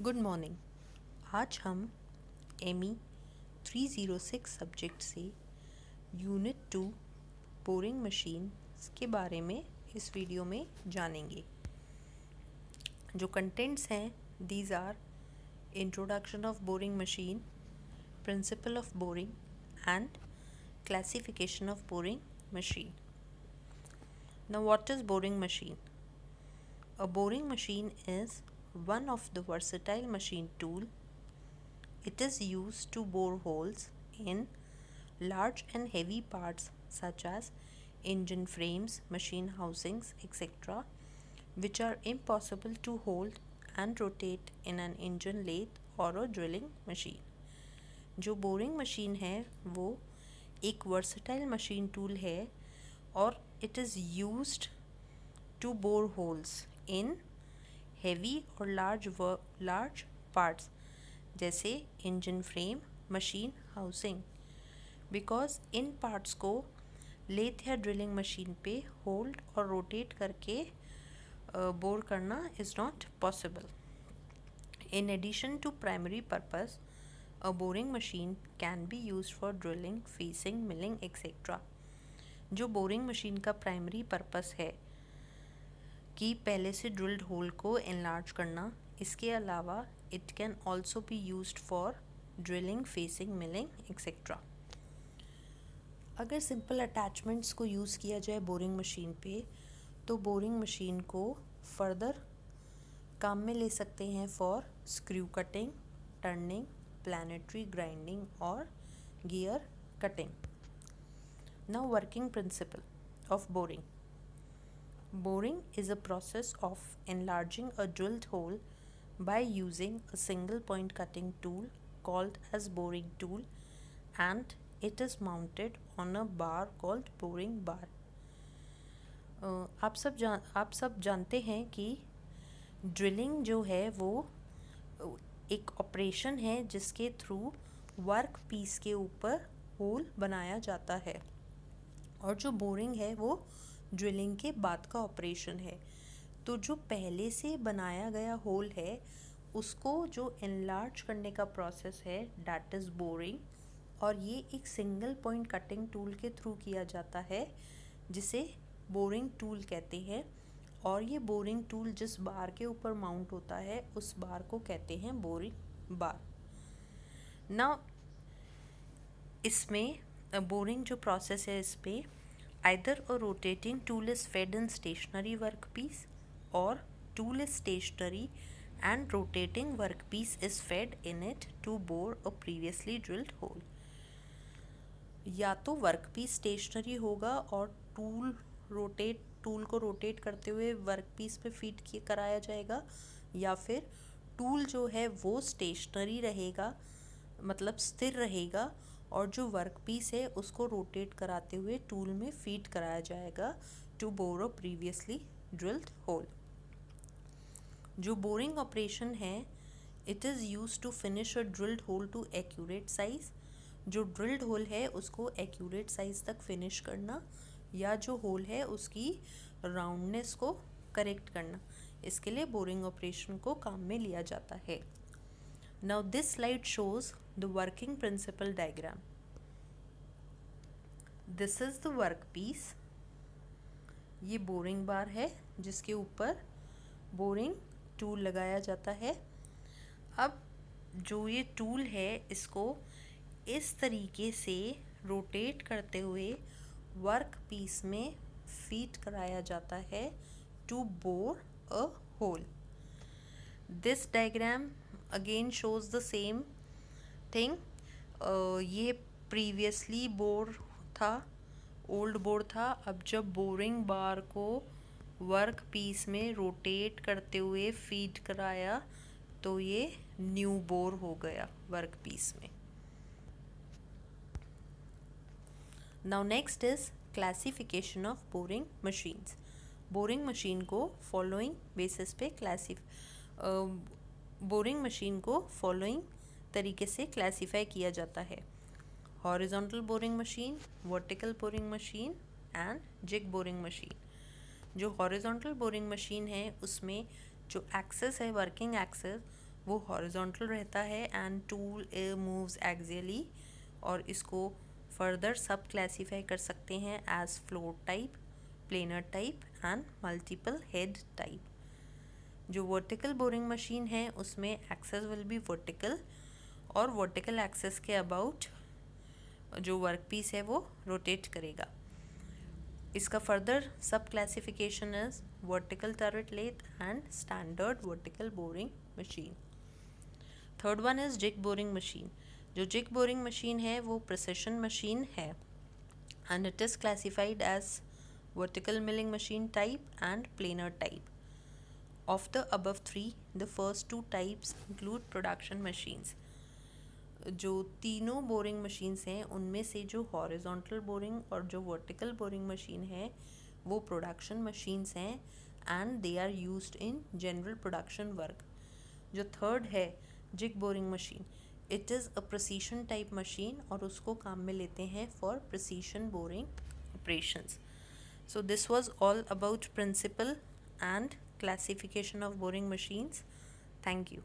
Good morning. आज हम ME 306 subject से यूनिट 2 बोरिंग मशीन के बारे में इस वीडियो में जानेंगे। जो कंटेंट्स हैं these are introduction of boring machine, principle of boring and classification of boring machine. Now what is boring machine? A boring machine is one of the versatile machine tool. It is used to bore holes in large and heavy parts such as engine frames, machine housings, etc., which are impossible to hold and rotate in an engine lathe or a drilling machine. जो boring machine है वो एक versatile machine tool है और it is used to bore holes in heavy और large parts जैसे engine frame, machine housing, because in parts को lathe या ड्रिलिंग मशीन पे होल्ड और रोटेट करके बोर करना is not possible. In addition to primary purpose, a boring machine can be used for drilling, facing, milling, etc. जो boring machine का primary purpose है कि पहले से ड्रिल्ड होल को एनलार्ज करना, इसके अलावा it can also be used for drilling, facing, milling etcetera. अगर सिंपल अटैचमेंट्स को यूज़ किया जाए बोरिंग मशीन पे तो बोरिंग मशीन को फर्दर काम में ले सकते हैं for screw cutting, turning, planetary grinding और gear cutting. Now working principle of boring. Boring is a process of enlarging a drilled hole by using a single point cutting tool called as boring tool, and it is mounted on a bar called boring bar. आप सब जानते हैं कि drilling जो है वो एक operation है जिसके थ्रू वर्क पीस के ऊपर होल बनाया जाता है, और जो बोरिंग है वो ड्रिलिंग के बाद का ऑपरेशन है। तो जो पहले से बनाया गया होल है उसको जो एनलार्ज करने का प्रोसेस है दैट इज़ बोरिंग, और ये एक सिंगल पॉइंट कटिंग टूल के थ्रू किया जाता है जिसे बोरिंग टूल कहते हैं, और ये बोरिंग टूल जिस बार के ऊपर माउंट होता है उस बार को कहते हैं बोरिंग बार। ना इसमें बोरिंग जो प्रोसेस है इस पे either a rotating tool is fed in stationary workpiece or tool is stationary and rotating workpiece is fed in it to bore a previously drilled hole. या तो वर्कपीस स्टेशनरी होगा और टूल को rotate करते हुए वर्कपीस पे feed कराया जाएगा, या फिर टूल जो है वो स्टेशनरी रहेगा, मतलब स्थिर रहेगा, और जो वर्कपीस है उसको रोटेट कराते हुए टूल में फीड कराया जाएगा to bore a previously drilled hole. जो बोरिंग ऑपरेशन है it is use to finish a drilled hole to accurate size. जो ड्रिल्ड होल है उसको एक्यूरेट साइज तक फिनिश करना, या जो होल है उसकी राउंडनेस को करेक्ट करना, इसके लिए बोरिंग ऑपरेशन को काम में लिया जाता है। Now this slide shows the working principle diagram. This is the workpiece. ये बोरिंग बार है जिसके ऊपर बोरिंग टूल लगाया जाता है। अब जो ये टूल है इसको इस तरीके से रोटेट करते हुए वर्क पीस में फीड कराया जाता है to bore a hole. This diagram again shows the same thing. ये प्रीवियसली बोर था, ओल्ड बोर था। अब जब बोरिंग बार को वर्क पीस में रोटेट करते हुए फीड कराया तो ये न्यू बोर हो गया वर्क पीस में। Now next is classification of boring machines. Boring machine को फॉलोइंग बेसिस पे बोरिंग मशीन को फॉलोइंग तरीके से क्लासीफाई किया जाता है: horizontal boring machine, vertical boring machine and jig boring machine. जो हॉरिजॉन्टल बोरिंग मशीन है उसमें जो एक्सेस है, वर्किंग एक्सेस, वो हॉरिजॉन्टल रहता है एंड टूल मूव्स एक्सियली, और इसको फर्दर सब क्लासीफाई कर सकते हैं as float type, planer type and multiple head type. जो वर्टिकल बोरिंग मशीन है उसमें एक्सेस विल बी वर्टिकल, और वर्टिकल एक्सेस के अबाउट जो वर्क पीस है वो रोटेट करेगा। इसका further sub classification is vertical turret lathe and standard vertical boring machine. Third one is jig boring machine. जो जिग बोरिंग मशीन है वो प्रिसिशन मशीन है and it is classified as vertical milling machine type and planar type. Of the above three, the first two types include production machines. जो तीनों boring machines हैं उनमें से जो हॉरिजॉन्टल बोरिंग और जो वर्टिकल बोरिंग मशीन है वो प्रोडक्शन मशीन्स हैं and they are used in general production work. जो थर्ड है jig boring machine, it is a precision type machine और उसको काम में लेते हैं for precision boring operations. So this was all about principle and classification of boring machines. Thank you.